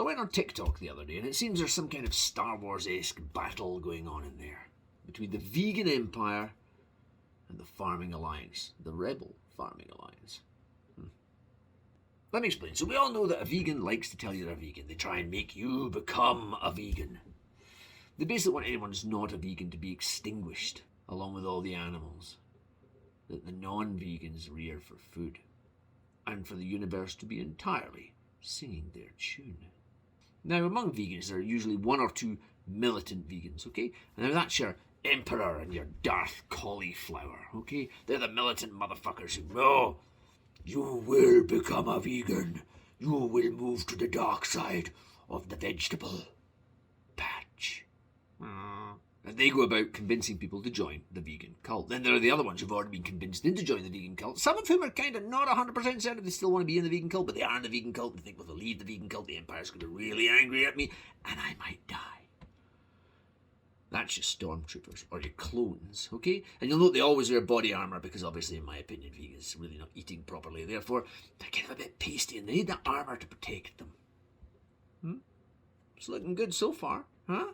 So I went on TikTok the other day, and it seems there's some kind of Star Wars-esque battle going on in there between the vegan empire and the farming alliance, the rebel farming alliance. Let me explain. So we all know that a vegan likes to tell you they're vegan. They try and make you become a vegan. They basically want anyone who's not a vegan to be extinguished, along with all the animals that the non-vegans rear for food, and for the universe to be entirely singing their tune. Now, among vegans, there are usually one or two militant vegans, okay? And now that's your Emperor and your Darth Cauliflower, okay? They're the militant motherfuckers who, oh, you will become a vegan. You will move to the dark side of the vegetable patch. And they go about convincing people to join the vegan cult. Then there are the other ones who've already been convinced into joining the vegan cult. Some of whom are kind of not 100% certain they still want to be in the vegan cult, but they are in the vegan cult. They think, well, if I leave the vegan cult, the Empire's going to be really angry at me, and I might die. That's your stormtroopers, or your clones, okay? And you'll note they always wear body armour, because obviously, in my opinion, vegans are really not eating properly. Therefore, they're kind of a bit pasty, and they need that armour to protect them. It's looking good so far, huh?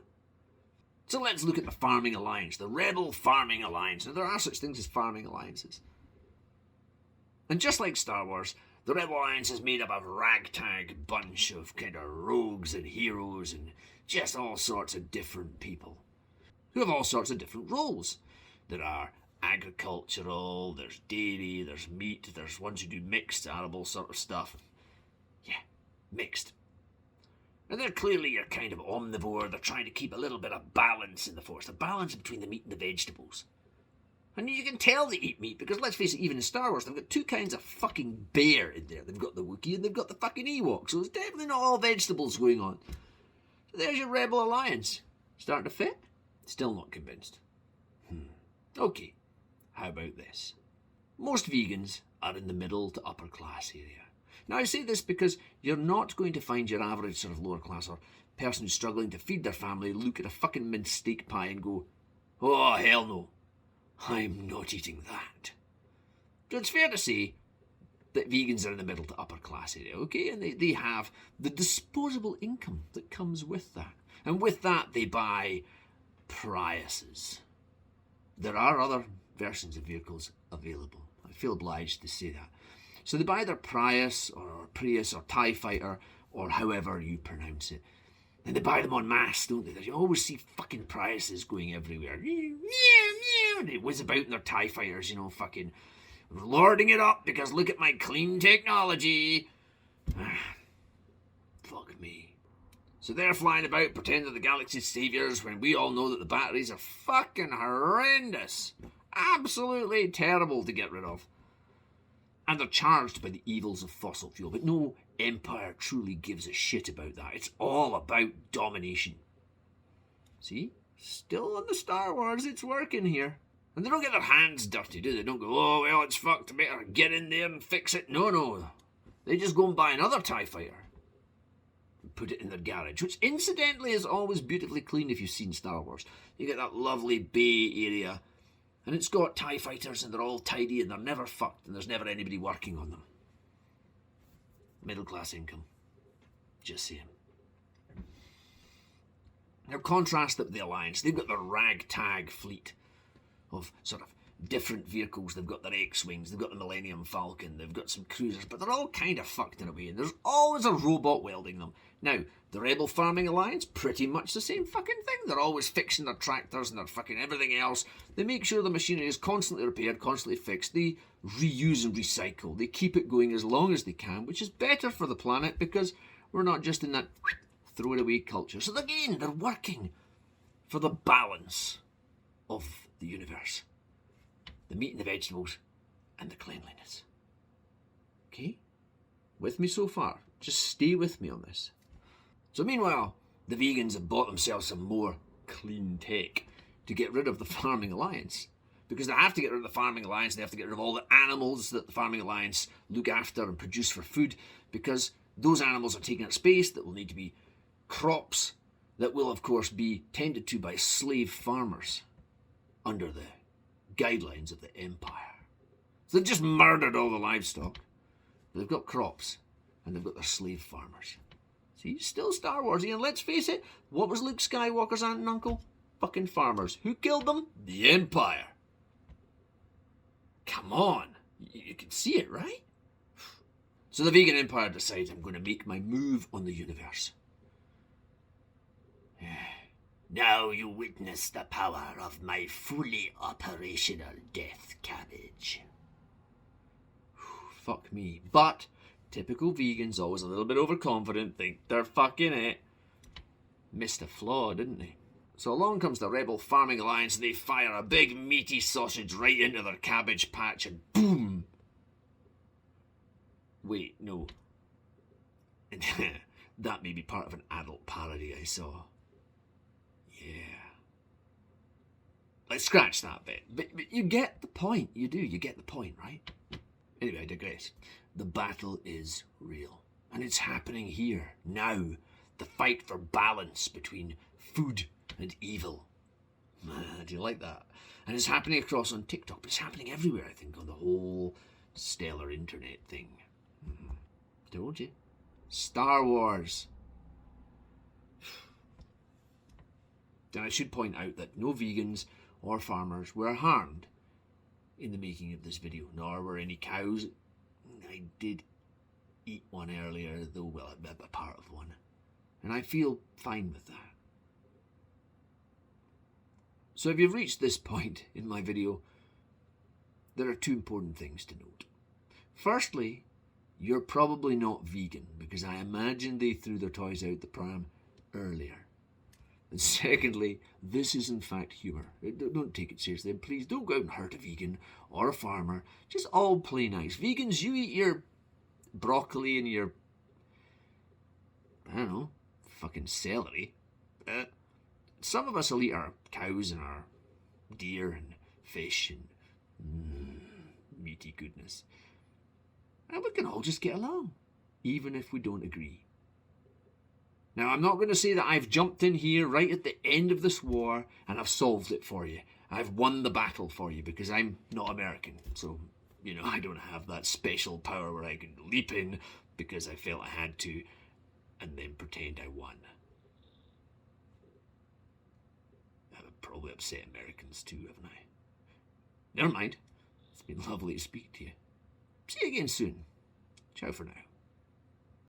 So let's look at the farming alliance, the rebel farming alliance. Now, there are such things as farming alliances. And just like Star Wars, the rebel alliance is made up of a ragtag bunch of kind of rogues and heroes and just all sorts of different people who have all sorts of different roles. There are agricultural, there's dairy, there's meat, there's ones who do mixed arable sort of stuff. Yeah, mixed. And they're clearly your kind of omnivore. They're trying to keep a little bit of balance in the Force. The balance between the meat and the vegetables. And you can tell they eat meat, because let's face it, even in Star Wars, they've got two kinds of fucking bear in there. They've got the Wookiee and they've got the fucking Ewok. So it's definitely not all vegetables going on. So there's your Rebel Alliance. Starting to fit? Still not convinced. Okay, how about this? Most vegans are in the middle to upper class area. Now, I say this because you're not going to find your average sort of lower class or person who's struggling to feed their family look at a fucking minced steak pie and go, oh, hell no, I'm not eating that. So it's fair to say that vegans are in the middle to upper class area, okay? And they have the disposable income that comes with that. And with that, they buy Priuses. There are other versions of vehicles available. I feel obliged to say that. So they buy their Prius or Prius or TIE Fighter or however you pronounce it. And they buy them en masse, don't they? You always see fucking Priuses going everywhere. And they whiz about in their TIE Fighters, fucking lording it up because look at my clean technology. Fuck me. So they're flying about pretending they're the galaxy's saviors when we all know that the batteries are fucking horrendous. Absolutely terrible to get rid of. And they're charged by the evils of fossil fuel. But no empire truly gives a shit about that. It's all about domination. See? Still on the Star Wars, it's working here. And they don't get their hands dirty, do they? They don't go, oh, well, it's fucked, I better get in there and fix it. No. They just go and buy another TIE Fighter and put it in their garage, which incidentally is always beautifully clean if you've seen Star Wars. You get that lovely bay area. And it's got TIE Fighters and they're all tidy and they're never fucked and there's never anybody working on them. Middle class income. Just saying. Now contrast that with the Alliance. They've got their ragtag fleet of sort of different vehicles. They've got their X-Wings, they've got the Millennium Falcon, they've got some cruisers, but they're all kind of fucked in a way and there's always a robot welding them. Now, the Rebel Farming Alliance, pretty much the same fucking thing. They're always fixing their tractors and their fucking everything else. They make sure the machinery is constantly repaired, constantly fixed. They reuse and recycle. They keep it going as long as they can, which is better for the planet because we're not just in that throw it away culture. So again, they're working for the balance of the universe. The meat and the vegetables and the cleanliness. Okay? With me so far? Just stay with me on this. So meanwhile, the vegans have bought themselves some more clean tech to get rid of the Farming Alliance. Because they have to get rid of the Farming Alliance, they have to get rid of all the animals that the Farming Alliance look after and produce for food, because those animals are taking up space that will need to be crops that will, of course, be tended to by slave farmers under the guidelines of the Empire. So they've just murdered all the livestock. They've got crops, and they've got their slave farmers. See, still Star Warsy, and let's face it, what was Luke Skywalker's aunt and uncle? Fucking farmers. Who killed them? The Empire. Come on. You can see it, right? So the vegan empire decides I'm going to make my move on the universe. Now you witness the power of my fully operational death cabbage. Fuck me. But typical vegans, always a little bit overconfident, think they're fucking it. Missed a flaw, didn't they? So along comes the Rebel Farming Alliance and they fire a big meaty sausage right into their cabbage patch and boom! Wait, no. That may be part of an adult parody I saw. Yeah. Let's scratch that bit. But you get the point. You do. You get the point, right? Anyway, I digress. The battle is real. And it's happening here, now. The fight for balance between food and evil. Do you like that? And it's happening across on TikTok, but it's happening everywhere, I think, on the whole stellar internet thing. Told you. Star Wars. And I should point out that no vegans or farmers were harmed in the making of this video, nor were any cows. I did eat one earlier, though, well, a part of one. And I feel fine with that. So if you've reached this point in my video, there are two important things to note. Firstly, you're probably not vegan, because I imagine they threw their toys out the pram earlier. And secondly, this is in fact humour. Don't take it seriously, and please don't go out and hurt a vegan or a farmer. Just all play nice. Vegans, you eat your broccoli and your, I don't know, fucking celery. Some of us will eat our cows and our deer and fish and meaty goodness. And we can all just get along, even if we don't agree. Now, I'm not going to say that I've jumped in here right at the end of this war and I've solved it for you. I've won the battle for you because I'm not American. So, I don't have that special power where I can leap in because I felt I had to and then pretend I won. That would probably upset Americans too, haven't I? Never mind. It's been lovely to speak to you. See you again soon. Ciao for now.